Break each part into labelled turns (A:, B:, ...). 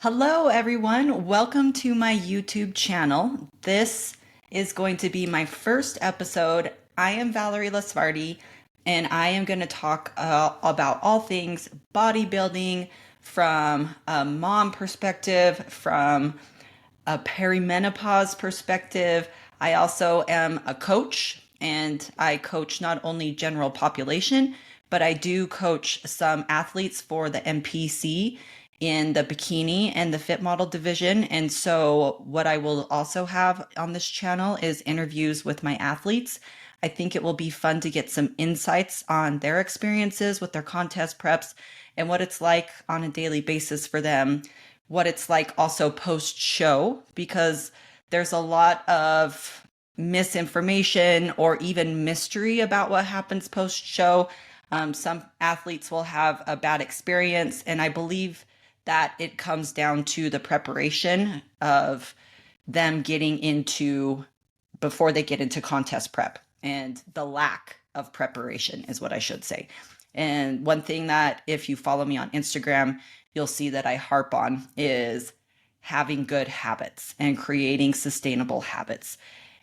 A: Hello, everyone. Welcome to my YouTube channel. This is going to be my first episode. I am Valerie Lasvardi, and I am going to talk about all things bodybuilding from a mom perspective, from a perimenopause perspective. I also am a coach, and I coach not only general population, but I do coach some athletes for the NPC in the bikini and the fit model division. And so, what I will also have on this channel is interviews with my athletes. I think it will be fun to get some insights on their experiences with their contest preps and what it's like on a daily basis for them, what it's like also post show, because there's a lot of misinformation or even mystery about what happens post show. Some athletes will have a bad experience, and I believe that it comes down to the preparation of them getting into before they get into contest prep, and the lack of preparation is what I should say. And one thing that if you follow me on Instagram, you'll see that I harp on is having good habits and creating sustainable habits.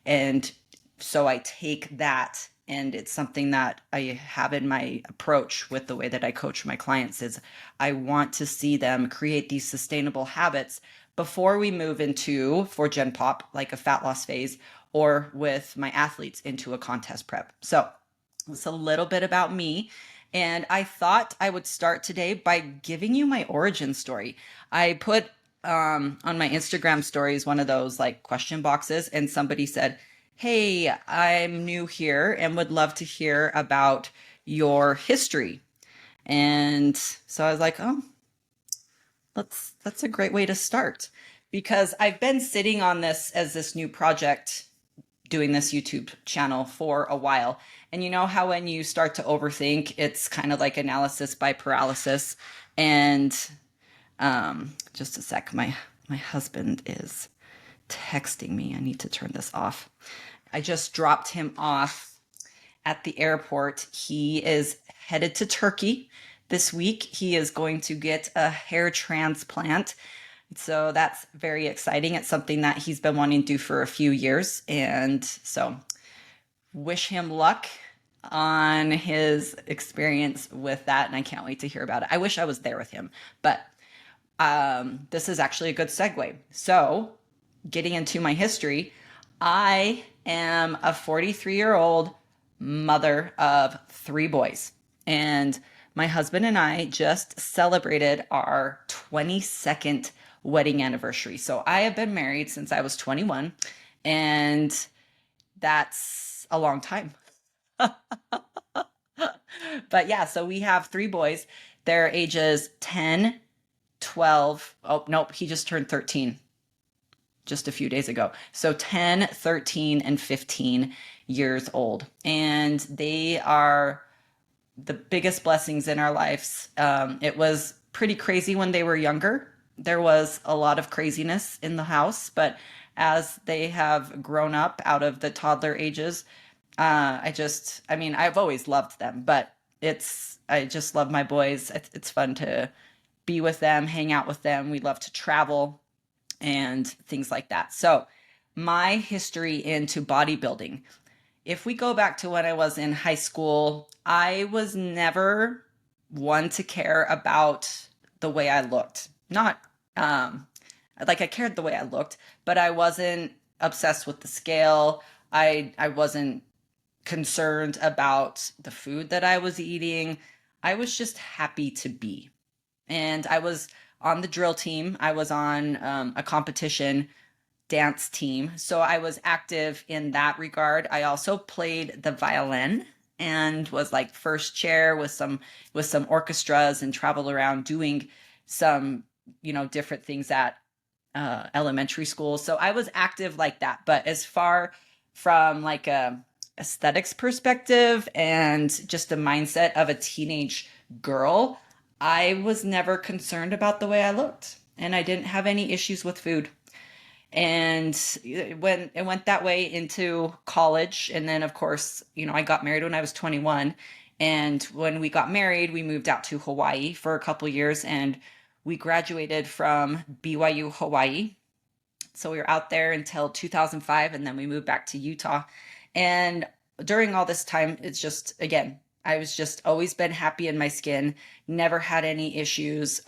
A: And so I take that, and it's something that I have in my approach with the way that I coach my clients is I want to see them create these sustainable habits before we move into, for Gen Pop, like a fat loss phase, or with my athletes into a contest prep. So it's a little bit about me. And I thought I would start today by giving you my origin story. I put on my Instagram stories one of those like question boxes, and somebody said, "Hey, I'm new here and would love to hear about your history." And so I was like, "Oh, that's a great way to start," because I've been sitting on this as this new project, doing this YouTube channel for a while. And you know how when you start to overthink, it's kind of like analysis by paralysis. And just a sec, my husband is texting me. I need to turn this off. I just dropped him off at the airport. He is headed to Turkey this week. He is going to get a hair transplant. So that's very exciting. It's something that he's been wanting to do for a few years. And so wish him luck on his experience with that. And I can't wait to hear about it. I wish I was there with him, but this is actually a good segue. So getting into my history, I am a 43-year-old mother of 3 boys. And my husband and I just celebrated our 22nd wedding anniversary. So I have been married since I was 21, and that's a long time. But yeah, so we have 3 boys. Their ages 10, 12. Oh, nope, he just turned 13 just a few days ago. So 10, 13, and 15 years old. And they are the biggest blessings in our lives. It was pretty crazy when they were younger. There was a lot of craziness in the house, but as they have grown up out of the toddler ages, I've always loved them, but I just love my boys. It's fun to be with them, hang out with them. We love to travel and things like that. So my history into bodybuilding, if we go back to when I was in high school, I was never one to care about the way I looked. Not like I cared the way I looked, but I wasn't obsessed with the scale. I wasn't concerned about the food that I was eating. I was just happy to be. And I was on the drill team. I was on a competition dance team. So I was active in that regard. I also played the violin and was like first chair with some orchestras and traveled around doing some, different things at elementary school. So I was active like that. But as far from like a aesthetics perspective and just the mindset of a teenage girl, I was never concerned about the way I looked, and I didn't have any issues with food. And when it went that way into college, and then of course, I got married when I was 21. And when we got married, we moved out to Hawaii for a couple years, and we graduated from BYU, Hawaii. So we were out there until 2005, and then we moved back to Utah. And during all this time, it's just, again, I was just always been happy in my skin, never had any issues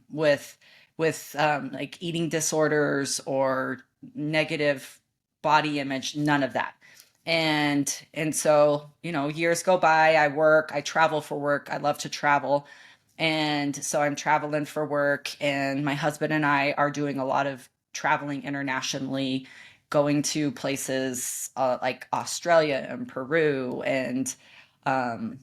A: with like eating disorders or negative body image, none of that. And so, years go by, I travel for work. I love to travel. And so I'm traveling for work, and my husband and I are doing a lot of traveling internationally, going to places like Australia and Peru. And um,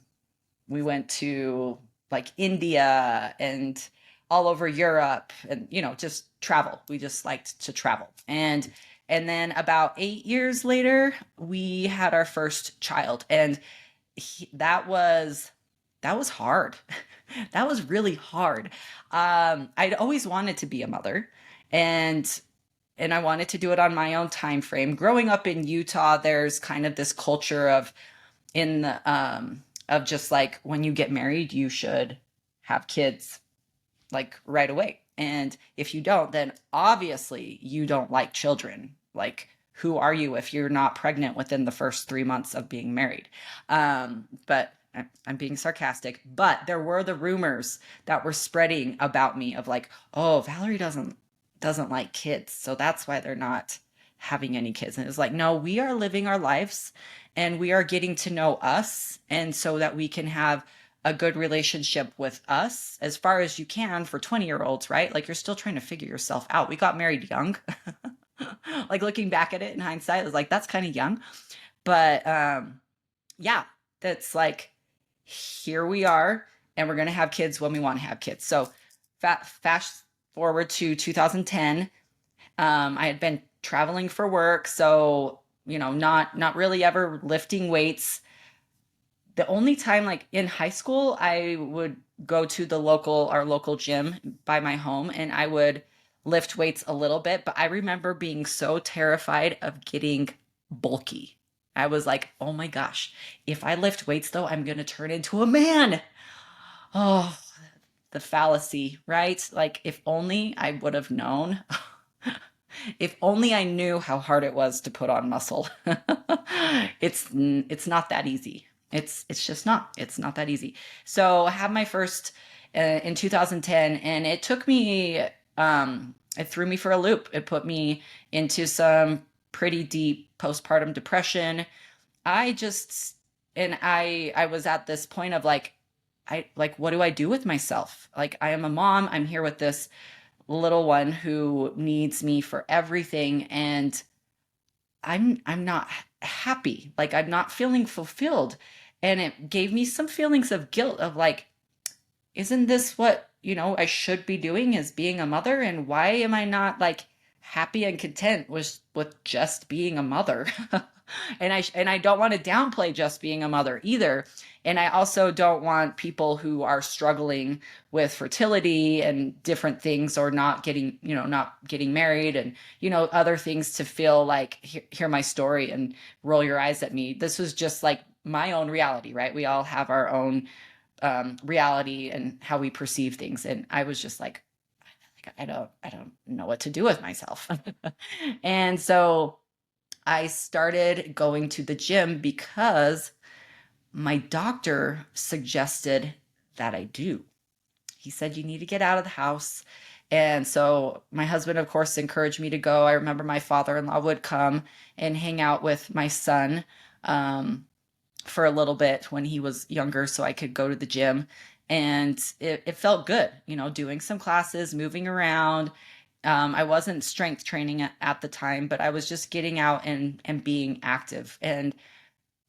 A: we went to like India and all over Europe, and, just travel. We just liked to travel. And then about 8 years later, we had our first child. And that was hard. That was really hard. I'd always wanted to be a mother, and I wanted to do it on my own time frame. Growing up in Utah, there's kind of this culture of just like, when you get married, you should have kids like right away. And if you don't, then obviously you don't like children. Like, who are you if you're not pregnant within the first 3 months of being married? But I'm being sarcastic, but there were the rumors that were spreading about me of like, oh, Valerie doesn't like kids, so that's why they're not having any kids. And it's like, no, we are living our lives, and we are getting to know us, and so that we can have a good relationship with us as far as you can for 20-year-olds, right? Like, you're still trying to figure yourself out. We got married young. Like, looking back at it in hindsight, I was like, that's kind of young. But yeah, that's like, here we are, and we're going to have kids when we want to have kids. So fast forward to 2010. I had been traveling for work, so not really ever lifting weights. The only time, like in high school, I would go to our local gym by my home, and I would lift weights a little bit. But I remember being so terrified of getting bulky. I was like, oh my gosh, if I lift weights though, I'm going to turn into a man. Oh, the fallacy, right? Like, if only I would have known. If only I knew how hard it was to put on muscle. It's not that easy. It's just not. It's not that easy. So I had my first in 2010, and it took me. It threw me for a loop. It put me into some pretty deep postpartum depression. I just and I was at this point of like, what do I do with myself? Like, I am a mom. I'm here with this little one who needs me for everything, and I'm not happy. Like, I'm not feeling fulfilled. And it gave me some feelings of guilt of like, isn't this what, I should be doing, is being a mother? And why am I not like happy and content with just being a mother? And I don't want to downplay just being a mother either. And I also don't want people who are struggling with fertility and different things, or not getting married, and, other things, to feel like, hear my story and roll your eyes at me. This was just like my own reality, right? We all have our own reality and how we perceive things. And I was just like, I don't know what to do with myself. And so I started going to the gym because my doctor suggested that I do. He said, you need to get out of the house. And so my husband, of course, encouraged me to go. I remember my father-in-law would come and hang out with my son for a little bit when he was younger, so I could go to the gym. And it felt good, doing some classes, moving around. I wasn't strength training at the time, but I was just getting out and being active. And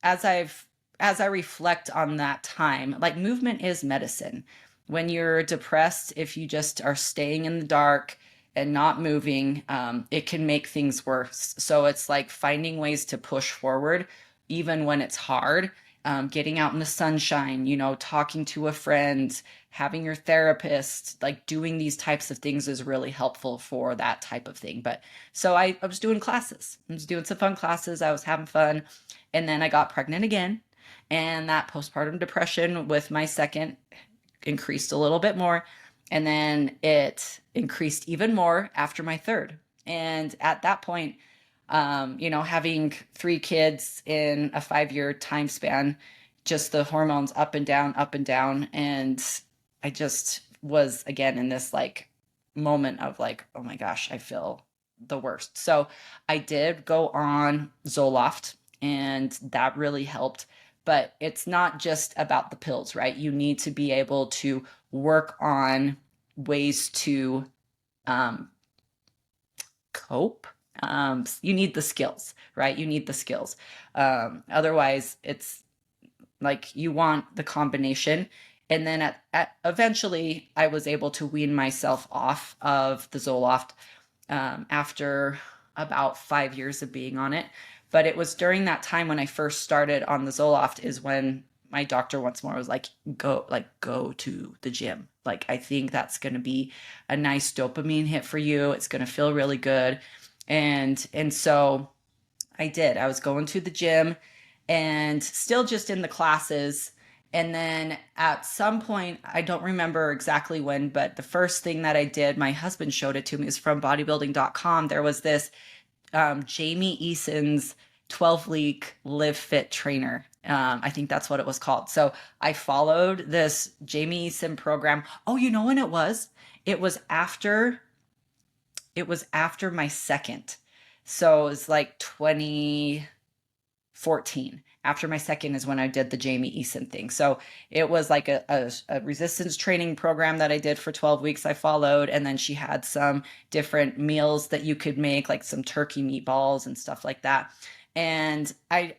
A: as I reflect on that time, like, movement is medicine. When you're depressed, if you just are staying in the dark and not moving, it can make things worse. So it's like finding ways to push forward, even when it's hard. Getting out in the sunshine, talking to a friend, having your therapist, like doing these types of things is really helpful for that type of thing. But so I was doing classes. I was doing some fun classes. I was having fun. And then I got pregnant again. And that postpartum depression with my second increased a little bit more. And then it increased even more after my third. And at that point, having three kids in a 5-year time span, just the hormones up and down, up and down. And I just was again in this like moment of like, oh my gosh, I feel the worst. So I did go on Zoloft, and that really helped. But it's not just about the pills, right? You need to be able to work on ways to um, cope. You need the skills, right? You need the skills. Otherwise, it's like you want the combination. And then eventually, I was able to wean myself off of the Zoloft after about 5 years of being on it. But it was during that time when I first started on the Zoloft is when my doctor once more was like, go to the gym. Like, I think that's going to be a nice dopamine hit for you. It's going to feel really good. And so I did. I was going to the gym and still just in the classes. And then at some point, I don't remember exactly when, but the first thing that I did, my husband showed it to me, is from bodybuilding.com. There was this Jamie Eason's 12-week Live Fit trainer. I think that's what it was called. So I followed this Jamie Eason program. Oh, you know when it was? It was after my second. So it was like 2014. After my second is when I did the Jamie Eason thing. So it was like a resistance training program that I did for 12 weeks. I followed, and then she had some different meals that you could make, like some turkey meatballs and stuff like that. And I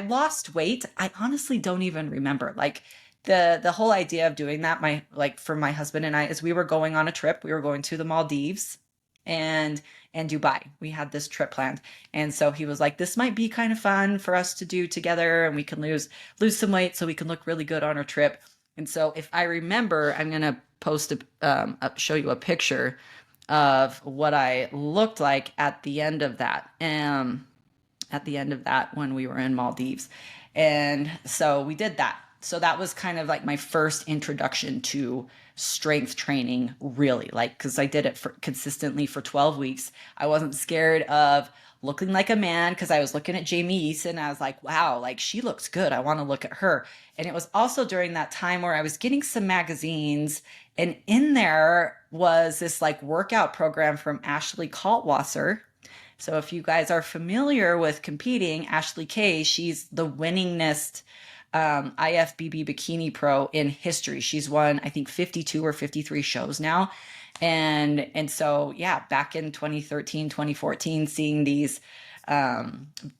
A: lost weight. I honestly don't even remember. Like the whole idea of doing that, for my husband and I, is we were going on a trip. We were going to the Maldives and Dubai. We had this trip planned. And so he was like, this might be kind of fun for us to do together, and we can lose some weight so we can look really good on our trip. And so if I remember, I'm going to show you a picture of what I looked like at the end of that. When we were in Maldives. And so we did that. So that was kind of like my first introduction to strength training, really, like, because I did it consistently for 12 weeks. I wasn't scared of looking like a man because I was looking at Jamie Eason. I was like, wow, like she looks good. I want to look at her. And it was also during that time where I was getting some magazines, and in there was this like workout program from Ashley Kaltwasser. So if you guys are familiar with competing, Ashley Kay, she's the winningest IFBB Bikini Pro in history. She's won, I think, 52 or 53 shows now. And so, yeah, back in 2013, 2014, seeing these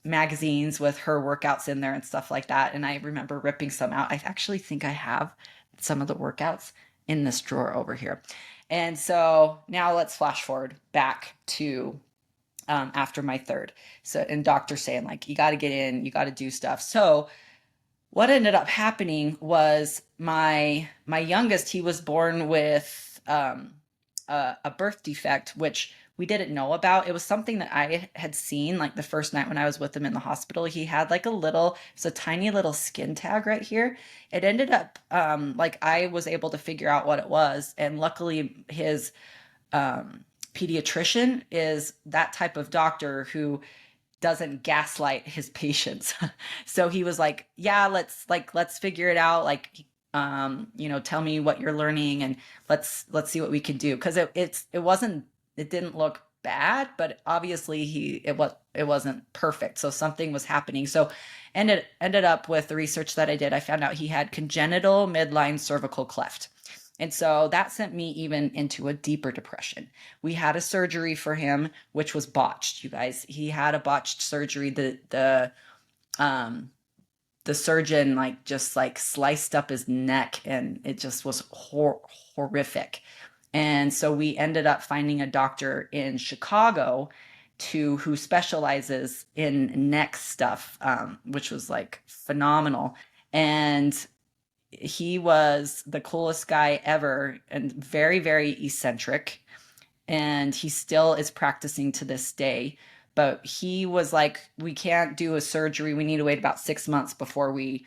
A: magazines with her workouts in there and stuff like that. And I remember ripping some out. I actually think I have some of the workouts in this drawer over here. And so now let's flash forward back to after my third. So, and doctor saying like, you got to get in, you got to do stuff. So what ended up happening was my youngest, he was born with a birth defect, which we didn't know about. It was something that I had seen like the first night when I was with him in the hospital. He had like it's a tiny little skin tag right here. It ended up like I was able to figure out what it was. And luckily his pediatrician is that type of doctor who doesn't gaslight his patients. So he was like, yeah, let's figure it out. Like, tell me what you're learning and let's see what we can do. Cause it didn't look bad, but obviously it wasn't perfect. So something was happening. So ended up with the research that I did. I found out he had congenital midline cervical cleft. And so that sent me even into a deeper depression. We had a surgery for him, which was botched, you guys. He had a botched surgery. The surgeon just sliced up his neck, and it just was horrific. And so we ended up finding a doctor in Chicago who specializes in neck stuff, which was like phenomenal. And he was the coolest guy ever and very, very eccentric. And he still is practicing to this day. But he was like, we can't do a surgery. We need to wait about 6 months before we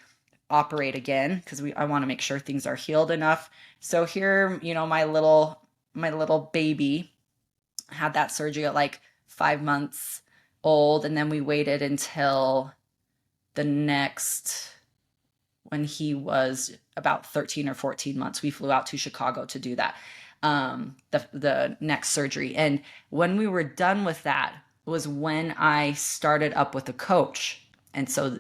A: operate again because I want to make sure things are healed enough. So here, my little baby had that surgery at like 5 months old, and then we waited until the next when he was about 13 or 14 months. We flew out to Chicago to do that, the next surgery. And when we were done with that was when I started up with a coach. And so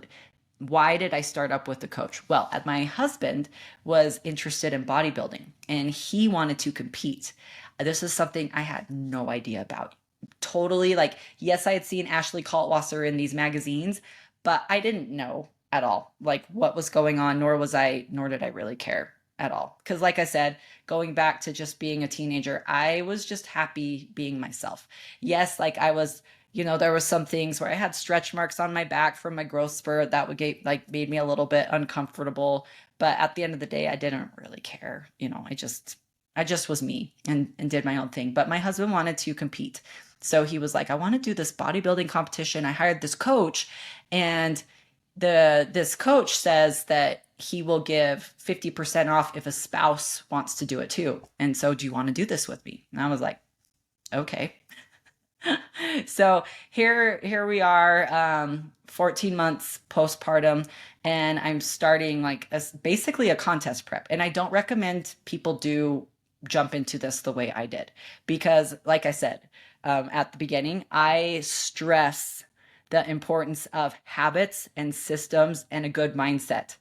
A: why did I start up with the coach? Well, my husband was interested in bodybuilding and he wanted to compete. This is something I had no idea about. Totally, like, yes, I had seen Ashley Kaltwasser in these magazines, but I didn't know at all like what was going on, nor did I really care at all. Because like I said, going back to just being a teenager, I was just happy being myself. Yes, like I was, there was some things where I had stretch marks on my back from my growth spurt that would get like made me a little bit uncomfortable. But at the end of the day, I didn't really care. I just was me and did my own thing. But my husband wanted to compete. So he was like, I want to do this bodybuilding competition. I hired this coach, and this coach says that he will give 50% off if a spouse wants to do it too. And so, do you want to do this with me? And I was like, okay. So here we are, 14 months postpartum, and I'm starting like basically a contest prep. And I don't recommend people do jump into this the way I did, because like I said, at the beginning, I stress the importance of habits and systems and a good mindset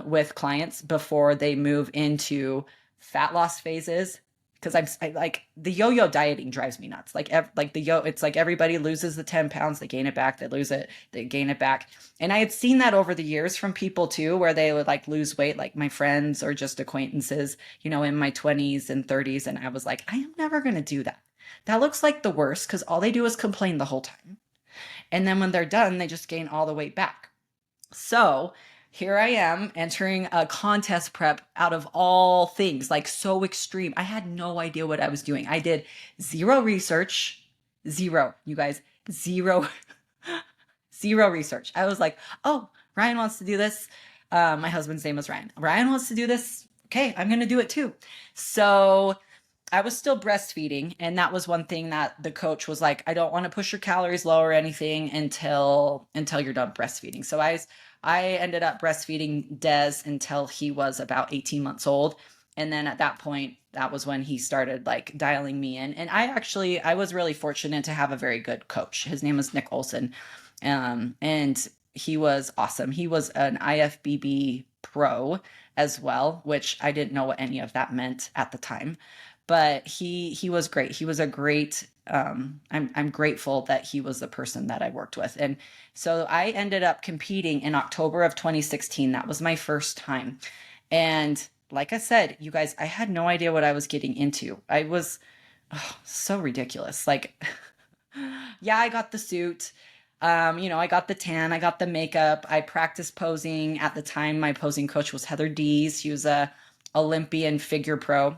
A: with clients before they move into fat loss phases. Because I like the yo-yo dieting drives me nuts. It's like everybody loses the 10 pounds, they gain it back, they lose it, they gain it back. And I had seen that over the years from people too, where they would like lose weight, like my friends or just acquaintances, in my 20s and 30s. And I was like, I am never going to do that. That looks like the worst, because all they do is complain the whole time. And then when they're done, they just gain all the weight back. So here I am entering a contest prep out of all things, like so extreme. I had no idea what I was doing. I did zero research, zero, you guys, zero, zero research. I was like, oh, Ryan wants to do this. My husband's name was Ryan. Ryan wants to do this. Okay, I'm going to do it too. So I was still breastfeeding, and that was one thing that the coach was like, I don't want to push your calories low or anything until you're done breastfeeding. So I ended up breastfeeding Des until he was about 18 months old. And then at that point, that was when he started like dialing me in. And I was really fortunate to have a very good coach. His name was Nick Olson. And he was awesome. He was an IFBB Pro as well, which I didn't know what any of that meant at the time. But he was great. He was a great, I'm grateful that he was the person that I worked with. And so I ended up competing in October of 2016. That was my first time. And like I said, you guys, I had no idea what I was getting into. I was so ridiculous. Like, yeah, I got the suit. I got the tan, I got the makeup. I practiced posing. At the time, my posing coach was Heather Dees. She was a Olympian figure pro.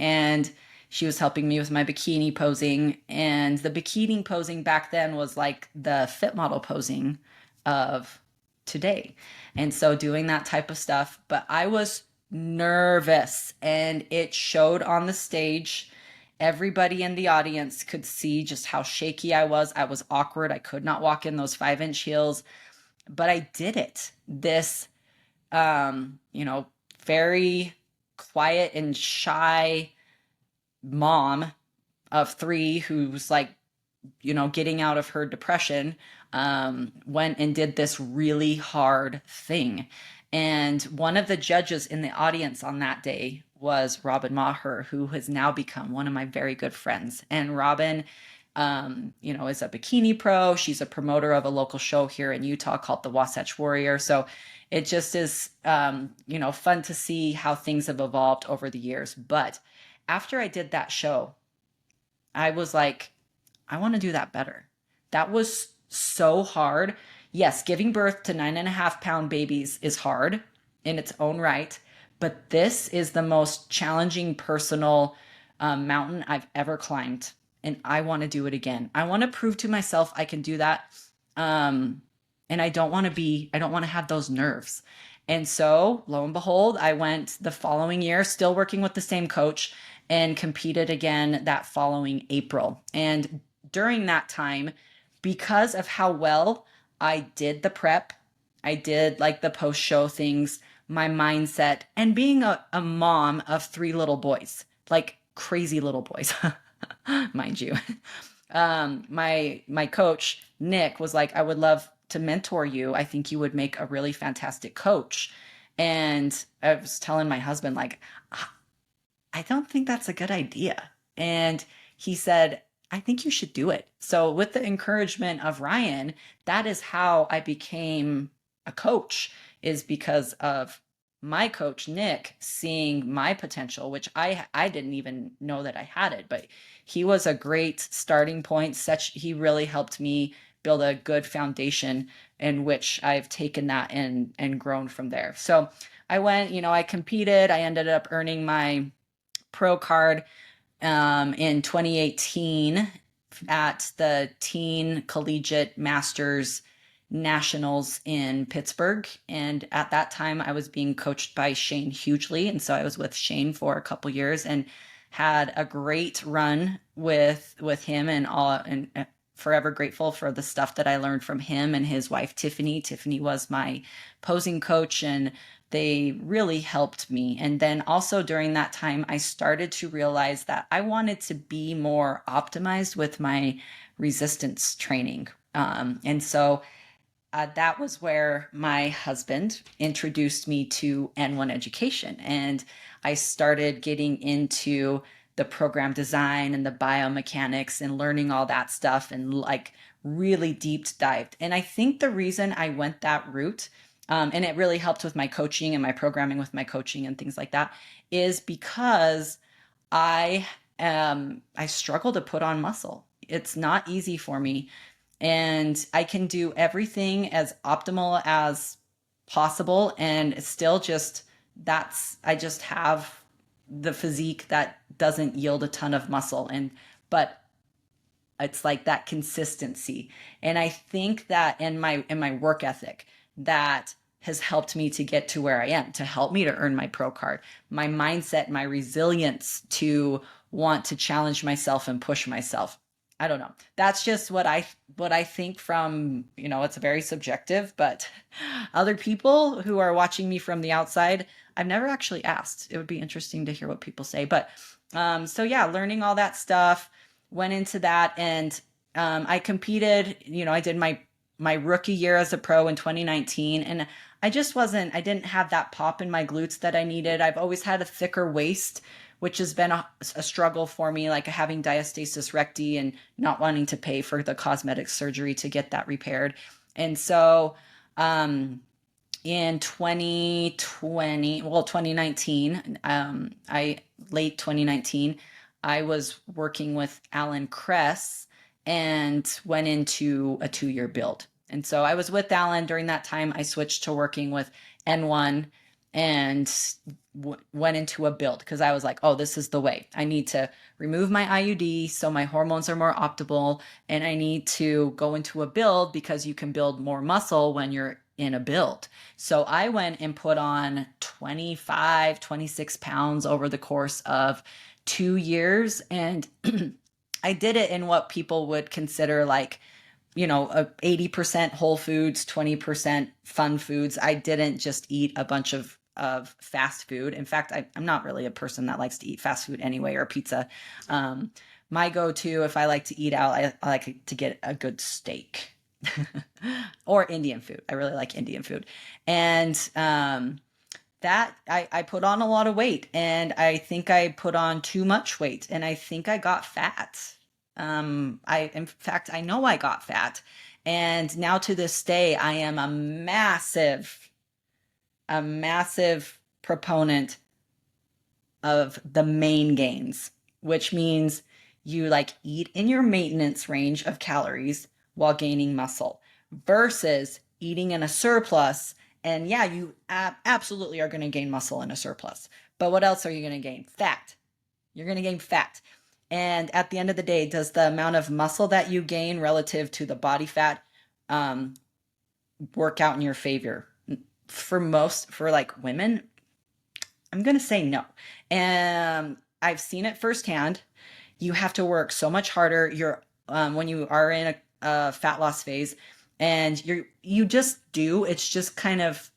A: And she was helping me with my bikini posing. And the bikini posing back then was like the fit model posing of today. And so doing that type of stuff, but I was nervous, and it showed on the stage. Everybody in the audience could see just how shaky I was. I was awkward. I could not walk in those 5-inch heels, but I did it. This, very quiet and shy mom of 3 who's like, getting out of her depression, went and did this really hard thing. And one of the judges in the audience on that day was Robin Maher, who has now become one of my very good friends. And Robin, is a bikini pro. She's a promoter of a local show here in Utah called the Wasatch Warrior. So it just is, fun to see how things have evolved over the years. But after I did that show, I was like, I want to do that better. That was so hard. Yes, giving birth to 9.5-pound babies is hard in its own right, but this is the most challenging personal mountain I've ever climbed, and I want to do it again. I want to prove to myself I can do that, and I don't want to have those nerves. And so, lo and behold, I went the following year, still working with the same coach, and competed again that following April. And during that time, because of how well I did the prep, I did like the post show things, my mindset, and being a mom of three little boys, like crazy little boys, mind you. My coach Nick was like, I would love to mentor you. I think you would make a really fantastic coach. And I was telling my husband, like, I don't think that's a good idea. And he said, I think you should do it. So, with the encouragement of Ryan, that is how I became a coach, is because of my coach, Nick, seeing my potential, which I didn't even know that I had it, but he was a great starting point. He really helped me build a good foundation in which I've taken that and grown from there. So I went, I competed. I ended up earning my pro card in 2018 at the Teen Collegiate Masters Nationals in Pittsburgh. And at that time, I was being coached by Shane Hughley. And so I was with Shane for a couple years and had a great run with him, and forever grateful for the stuff that I learned from him and his wife, Tiffany. Tiffany was my posing coach, and they really helped me. And then also during that time, I started to realize that I wanted to be more optimized with my resistance training. And so that was where my husband introduced me to N1 education. And I started getting into the program design and the biomechanics and learning all that stuff, and like really deep dived. And I think the reason I went that route, and it really helped with my coaching and my programming with my coaching and things like that, is because I struggle to put on muscle. It's not easy for me. And I can do everything as optimal as possible. And still I just have the physique that doesn't yield a ton of muscle. But it's like that consistency. And I think that in my work ethic, that has helped me to get to where I am, to help me to earn my pro card, my mindset, my resilience to want to challenge myself and push myself. I don't know. That's just what I think from, it's very subjective, but other people who are watching me from the outside, I've never actually asked. It would be interesting to hear what people say. But so yeah, learning all that stuff, went into that, and I competed. I did my rookie year as a pro in 2019, and I didn't have that pop in my glutes that I needed. I've always had a thicker waist, which has been a struggle for me, like having diastasis recti and not wanting to pay for the cosmetic surgery to get that repaired. And so in 2019, late 2019, I was working with Alan Kress and went into a 2-year build. And so I was with Alan during that time. I switched to working with N1 and went into a build because I was like, oh, this is the way. I need to remove my IUD so my hormones are more optimal, and I need to go into a build because you can build more muscle when you're in a build. So I went and put on 25, 26 pounds over the course of 2 years. And I did it in what people would consider like, 80% whole foods, 20% fun foods. I didn't just eat a bunch of fast food. In fact, I'm not really a person that likes to eat fast food anyway, or pizza. My go-to, if I like to eat out, I like to get a good steak or Indian food. I really like Indian food. And that I put on a lot of weight, and I think I put on too much weight, and I think I got fat. In fact, I know I got fat, and now to this day, I am a massive proponent of the main gains, which means you like eat in your maintenance range of calories while gaining muscle versus eating in a surplus. And yeah, you absolutely are going to gain muscle in a surplus. But what else are you going to gain? Fat. You're going to gain fat. And at the end of the day, does the amount of muscle that you gain relative to the body fat work out in your favor? for like women, I'm going to say no. And I've seen it firsthand. You have to work so much harder. When you are in a fat loss phase, and you just do. It's just kind of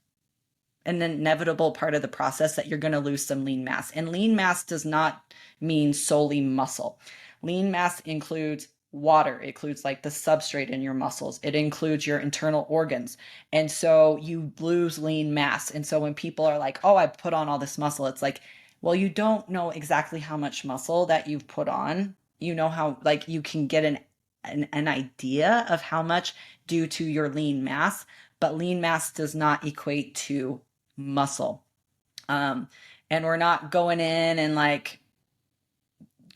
A: an inevitable part of the process that you're going to lose some lean mass. And lean mass does not mean solely muscle. Lean mass includes water. It includes like the substrate in your muscles. It includes your internal organs. And so you lose lean mass. And so when people are like, oh, I put on all this muscle, it's like, well, you don't know exactly how much muscle that you've put on. You know how, like, you can get an idea of how much due to your lean mass, but lean mass does not equate to muscle. And we're not going in and like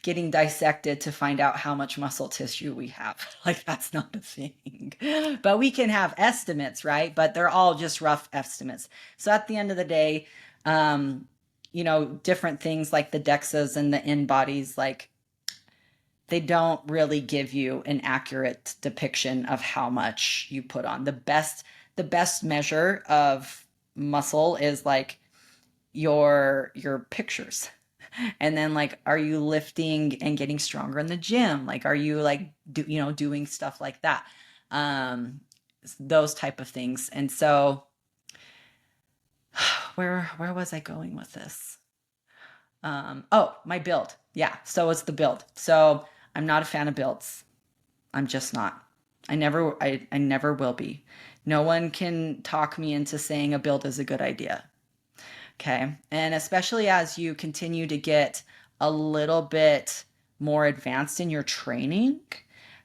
A: getting dissected to find out how much muscle tissue we have. Like, that's not a thing. But we can have estimates, right? But they're all just rough estimates. So at the end of the day, different things like the DEXAs and the InBodies, like, they don't really give you an accurate depiction of how much you put on. The best measure of muscle is like your pictures. And then, like, are you lifting and getting stronger in the gym? Like, are you like doing stuff like that? Those type of things. And so where was I going with this? My build. Yeah, so it's the build. So I'm not a fan of builds. I'm just not. I never will be. No one can talk me into saying a build is a good idea. Okay. And especially as you continue to get a little bit more advanced in your training,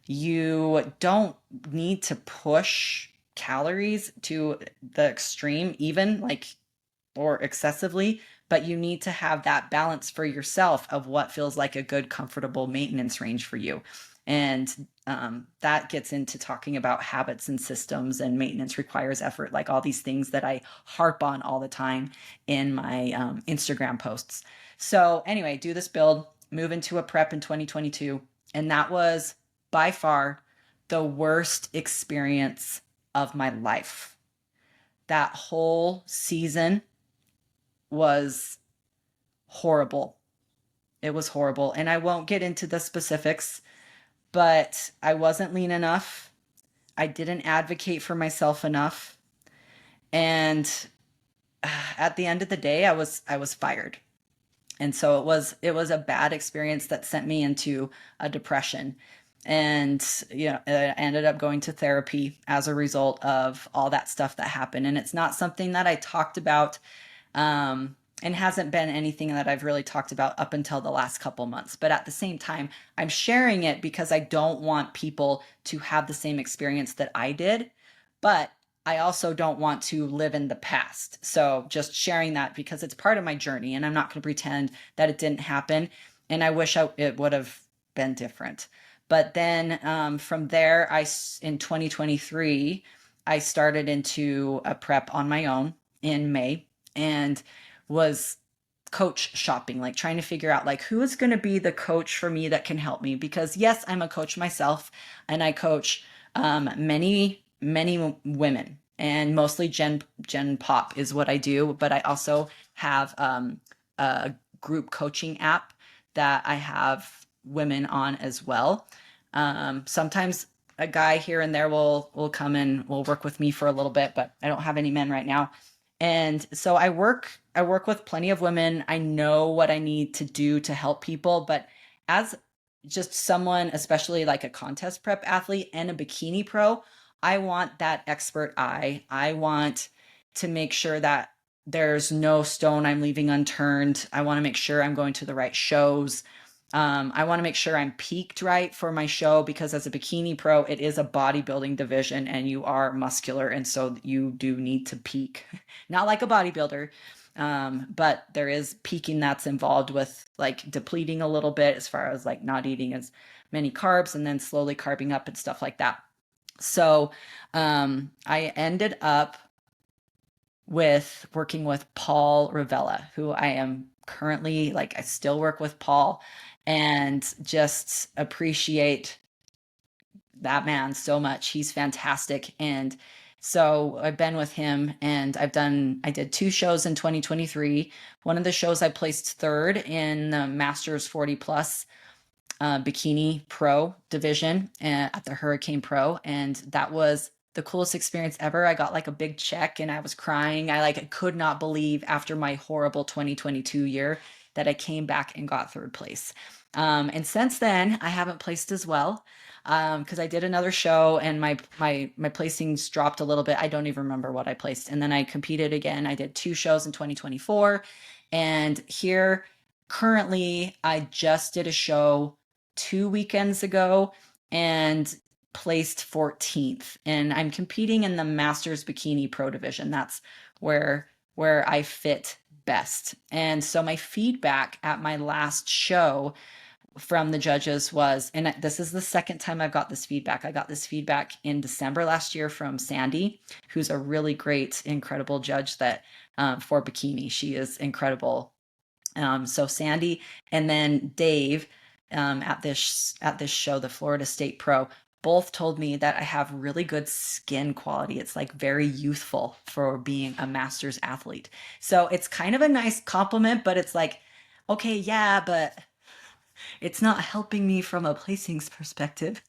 A: you don't need to push calories to the extreme, even like, or excessively, but you need to have that balance for yourself of what feels like a good, comfortable maintenance range for you. And that gets into talking about habits and systems, and maintenance requires effort, like all these things that I harp on all the time in my Instagram posts. So anyway, do this build, move into a prep in 2022. And that was by far the worst experience of my life. That whole season was horrible. It was horrible. And I won't get into the specifics, but I wasn't lean enough. I didn't advocate for myself enough. And at the end of the day, I was fired. And so it was a bad experience that sent me into a depression. And, I ended up going to therapy as a result of all that stuff that happened. And it's not something that I talked about, and hasn't been anything that I've really talked about up until the last couple months. But at the same time, I'm sharing it because I don't want people to have the same experience that I did. But I also don't want to live in the past. So just sharing that because it's part of my journey, and I'm not going to pretend that it didn't happen. And I wish it would have been different. But then from there, in 2023, I started into a prep on my own in May, and was coach shopping, like trying to figure out like who is going to be the coach for me that can help me. Because yes, I'm a coach myself, and I coach many women, and mostly Gen Pop is what I do. But I also have a group coaching app that I have women on as well. Sometimes a guy here and there will come and will work with me for a little bit, but I don't have any men right now. And so I work with plenty of women. I know what I need to do to help people, but as just someone, especially like a contest prep athlete and a bikini pro, I want that expert eye. I want to make sure that there's no stone I'm leaving unturned. I want to make sure I'm going to the right shows. I want to make sure I'm peaked right for my show, because as a bikini pro, it is a bodybuilding division and you are muscular. And so you do need to peak, not like a bodybuilder. But there is peaking that's involved with like depleting a little bit as far as like not eating as many carbs and then slowly carbing up and stuff like that. So I ended up working with Paul Ravella, who I am currently, like, I still work with Paul and just appreciate that man so much. He's fantastic. And So I've been with him, and I did 2 shows in 2023. One of the shows I placed third in the Masters 40 plus Bikini Pro division at the Hurricane Pro. And that was the coolest experience ever. I got like a big check and I was crying. I like could not believe after my horrible 2022 year that I came back and got third place. And since then, I haven't placed as well because I did another show and my placings dropped a little bit. I don't even remember what I placed. And then I competed again. I did 2 shows in 2024. And here currently, I just did a show 2 weekends ago and placed 14th. And I'm competing in the Masters Bikini Pro division. That's where I fit best. And so my feedback at my last show from the judges was, and this is the second time I've got this feedback. I got this feedback in December last year from Sandy, who's a really great, incredible judge that for bikini. She is incredible. So Sandy and then Dave at this show, the Florida State Pro, both told me that I have really good skin quality. It's like very youthful for being a master's athlete. So it's kind of a nice compliment, but it's like, okay, yeah, but it's not helping me from a placings perspective.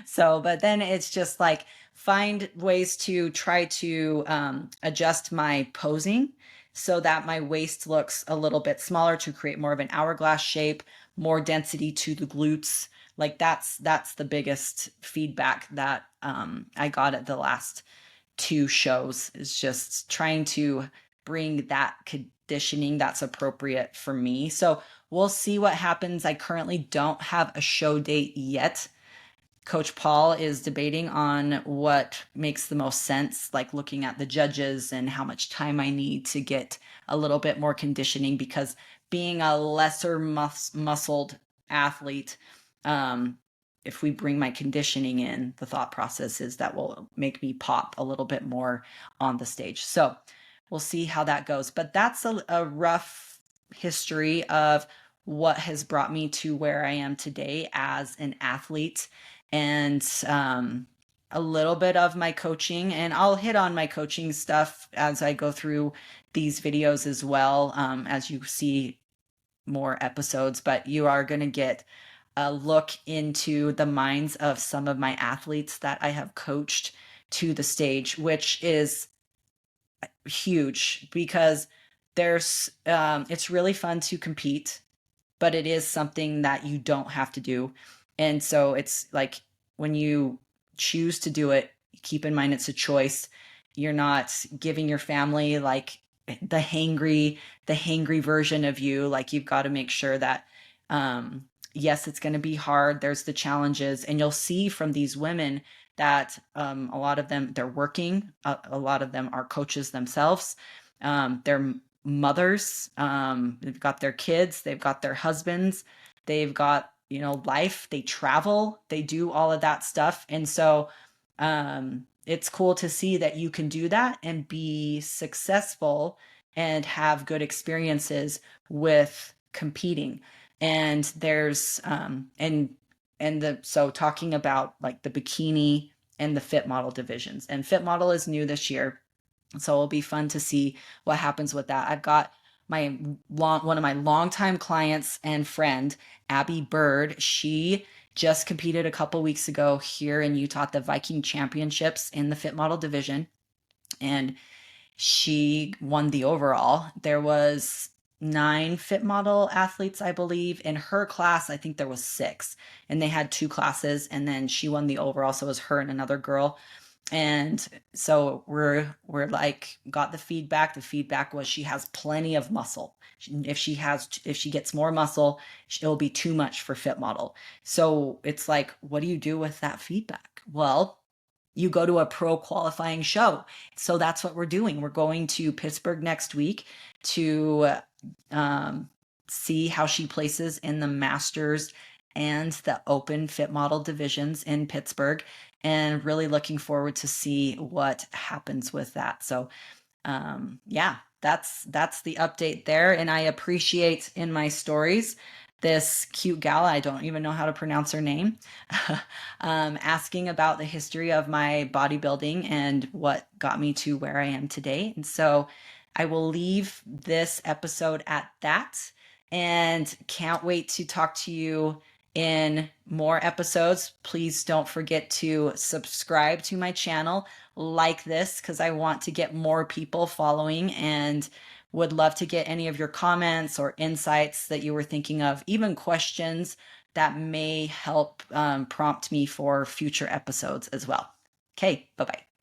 A: So, but then it's just like find ways to try to adjust my posing so that my waist looks a little bit smaller to create more of an hourglass shape, more density to the glutes. Like that's the biggest feedback that I got at the last 2 shows, is just trying to bring that conditioning that's appropriate for me. So we'll see what happens. I currently don't have a show date yet. Coach Paul is debating on what makes the most sense, like looking at the judges and how much time I need to get a little bit more conditioning, because being a lesser muscled athlete, if we bring my conditioning in, the thought process is that will make me pop a little bit more on the stage. So we'll see how that goes. But that's a rough history of what has brought me to where I am today as an athlete, and a little bit of my coaching. And I'll hit on my coaching stuff as I go through these videos as well, as you see more episodes. But you are going to get a look into the minds of some of my athletes that I have coached to the stage, which is huge, because it's really fun to compete, but it is something that you don't have to do. And so it's like when you choose to do it, keep in mind it's a choice. You're not giving your family like the hangry version of you. Like you've got to make sure that yes, it's going to be hard. There's the challenges, and you'll see from these women that a lot of them, they're working. A lot of them are coaches themselves. They're mothers. They've got their kids. They've got their husbands. They've got, life. They travel. They do all of that stuff. And so it's cool to see that you can do that and be successful and have good experiences with competing. And there's so talking about like the bikini and the fit model divisions, and fit model is new this year. So it'll be fun to see what happens with that. I've got one of my longtime clients and friend, Abby Bird. She just competed a couple weeks ago here in Utah at the Viking Championships in the fit model division, and she won the overall. There was 9 fit model athletes, I believe. In her class, I think there was 6, and they had 2 classes, and then she won the overall. So it was her and another girl. And so we're like, got the feedback. The feedback was she has plenty of muscle. If she gets more muscle, it'll be too much for fit model. So it's like, what do you do with that feedback? Well, you go to a pro qualifying show. So that's what we're doing. We're going to Pittsburgh next week to see how she places in the Masters and the Open Fit Model divisions in Pittsburgh, and really looking forward to see what happens with that. So yeah, that's the update there. And I appreciate in my stories this cute gal, I don't even know how to pronounce her name, asking about the history of my bodybuilding and what got me to where I am today. And so I will leave this episode at that and can't wait to talk to you in more episodes. Please don't forget to subscribe to my channel, like this, because I want to get more people following, and would love to get any of your comments or insights that you were thinking of, even questions that may help prompt me for future episodes as well. Okay, bye-bye.